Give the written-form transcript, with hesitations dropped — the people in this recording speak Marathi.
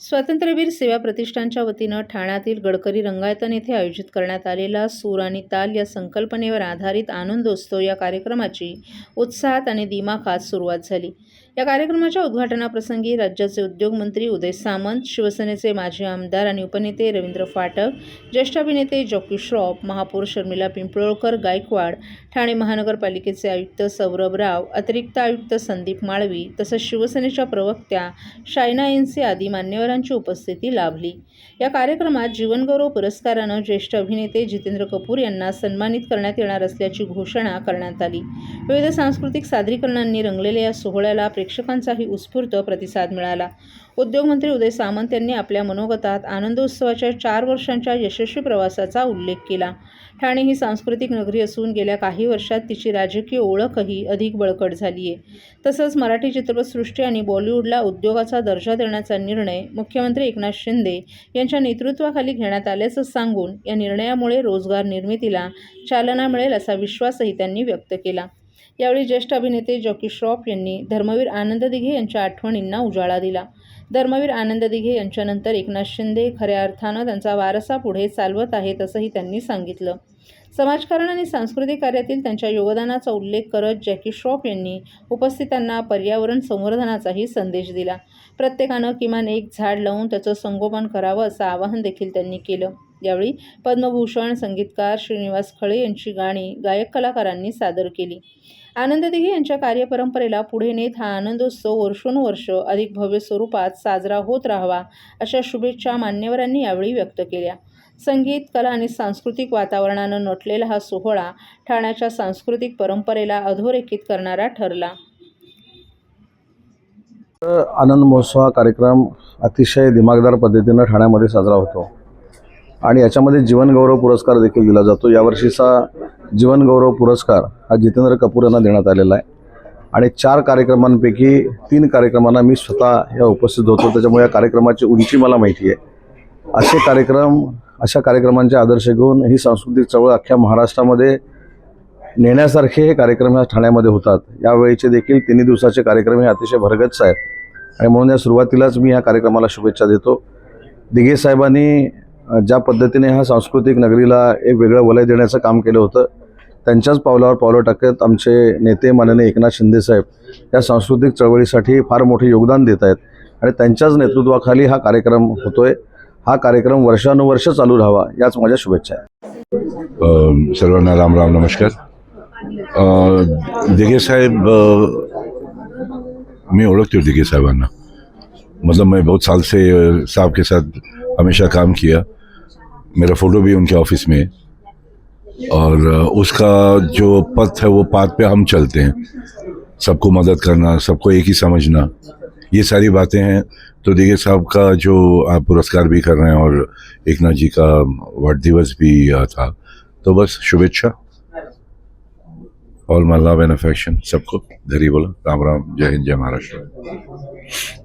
स्वातंत्र्यवीर सेवा प्रतिष्ठानच्या वतीनं ठाण्यातील गडकरी रंगायतन येथे आयोजित करण्यात आलेला सूर आणि ताल या संकल्पनेवर आधारित आनंदोत्सव या कार्यक्रमाची उत्साहात आणि दिमाखात सुरुवात झाली। या कार्यक्रमाच्या उद्घाटनाप्रसंगी राज्याचे उद्योगमंत्री उदय सामंत, शिवसेनेचे माजी आमदार आणि उपनेते रवींद्र फाटक, ज्येष्ठ अभिनेते जॉकी श्रॉफ, महापौर शर्मिला पिंपळकर गायकवाड, ठाणे महानगरपालिकेचे आयुक्त सौरभ राव, अतिरिक्त आयुक्त संदीप माळवी तसंच शिवसेनेच्या प्रवक्त्या शायना एनसी आदी मान्यवरांची उपस्थिती लाभली। या कार्यक्रमात जीवनगौरव पुरस्कारानं ज्येष्ठ अभिनेते जितेंद्र कपूर यांना सन्मानित करण्यात येणार असल्याची घोषणा करण्यात आली। विविध सांस्कृतिक सादरीकरणांनी रंगलेल्या या सोहळ्याला प्रेक्षकांचाही उत्स्फूर्त प्रतिसाद मिळाला। उद्योगमंत्री उदय सामंत यांनी आपल्या मनोगतात आनंदोत्सवाच्या 4 वर्षांच्या यशस्वी प्रवासाचा उल्लेख केला। ठाणे ही सांस्कृतिक नगरी असून गेल्या काही वर्षात तिची राजकीय ओळखही अधिक बळकट झाली आहे। तसंच मराठी चित्रपटसृष्टी आणि बॉलिवूडला उद्योगाचा दर्जा देण्याचा निर्णय मुख्यमंत्री एकनाथ शिंदे यांच्या नेतृत्वाखाली घेण्यात आल्याचं सांगून या निर्णयामुळे रोजगार निर्मितीला चालना मिळेल असा विश्वासही त्यांनी व्यक्त केला। यावेळी ज्येष्ठ अभिनेते जॉकी श्रॉफ यांनी धर्मवीर आनंद दिघे यांच्या आठवणींना उजाळा दिला। धर्मवीर आनंद दिघे यांच्यानंतर एकनाथ शिंदे खऱ्या अर्थानं त्यांचा वारसा पुढे चालवत आहेत असंही त्यांनी सांगितलं। समाजकारण आणि सांस्कृतिक कार्यातील त्यांच्या योगदानाचा उल्लेख करत जॅकी श्रॉफ यांनी उपस्थितांना पर्यावरण संवर्धनाचाही संदेश दिला। प्रत्येकानं किमान एक झाड लावून त्याचं संगोपन करावं असं आवाहन देखील त्यांनी केलं। यावेळी पद्मभूषण संगीतकार श्रीनिवास खळे यांची गाणी गायक कलाकारांनी सादर केली। आनंद दिघे यांच्या कार्यपरंपरेला पुढे नेत हा आनंदोत्सव वर्षोनुवर्ष अधिक भव्य स्वरूपात साजरा होत राहावा अशा शुभेच्छा मान्यवरांनी यावेळी व्यक्त केल्या। संगीत, कला आणि सांस्कृतिक वातावरणानं नटलेला हा सोहळा ठाण्याच्या सांस्कृतिक परंपरेला अधोरेखित करणारा ठरला। आनंद महोत्सव हा कार्यक्रम अतिशय दिमागदार पद्धतीनं ठाण्यामध्ये साजरा होतो आणि याच्यामध्ये जीवनगौरव पुरस्कार देखील दिला जातो। यावर्षीचा जीवनगौरव पुरस्कार हा जितेंद्र कपूर यांना देण्यात आलेला आहे आणि 4 कार्यक्रमांपैकी 3 कार्यक्रमांना मी स्वतः या उपस्थित होतो, त्याच्यामुळे या कार्यक्रमाची उंची मला माहिती आहे। अशा कार्यक्रमांचे आदर्श घेऊन ही सांस्कृतिक चळवळ अख्ख्या महाराष्ट्रामध्ये नेण्यासारखे हे कार्यक्रम ह्या ठाण्यामध्ये होतात। यावेळीचे देखील 3 दिवसाचे कार्यक्रम हे अतिशय भरगच्च आहेत आणि म्हणून या सुरुवातीलाच मी ह्या कार्यक्रमाला शुभेच्छा देतो। दिघे साहेबांनी ज्या पद्धतीने ह्या सांस्कृतिक नगरीला एक वेगळं वलय देण्याचं काम केलं होतं, त्यांच्याच पावलावर पावलं टाकत आमचे नेते माननीय एकनाथ शिंदे साहेब या सांस्कृतिक चळवळीसाठी फार मोठे योगदान देत आहेत आणि त्यांच्याच नेतृत्वाखाली हा कार्यक्रम होतोय। हा कार्यक्रम वर्षानुवर्ष चालू राहावा याच माझ्या शुभेच्छा आहेत। सर्वांना राम राम नमस्कार। दिघे साहेब, मैं ओळखती हूँ दिघे साहबाना, मतलब मैं बहुत साल से साहब के साथ हमेशा काम किया। मेरा फ़ोटो भी उनके ऑफिस में है और उसका जो पथ है वो पाथ पे हम चलते हैं। सबको मदद करना, सबको एक ही समझना, ये सारी बातें हैं। तो दिघे साहब का जो आप पुरस्कार भी कर रहे हैं और एकनाथ जी का वर्ध दिवस भी था, तो बस शुभेच्छा। ऑल माय लव एंड अफेक्शन सबको। धरी बोला। राम राम, जय हिंद, जय महाराष्ट्र।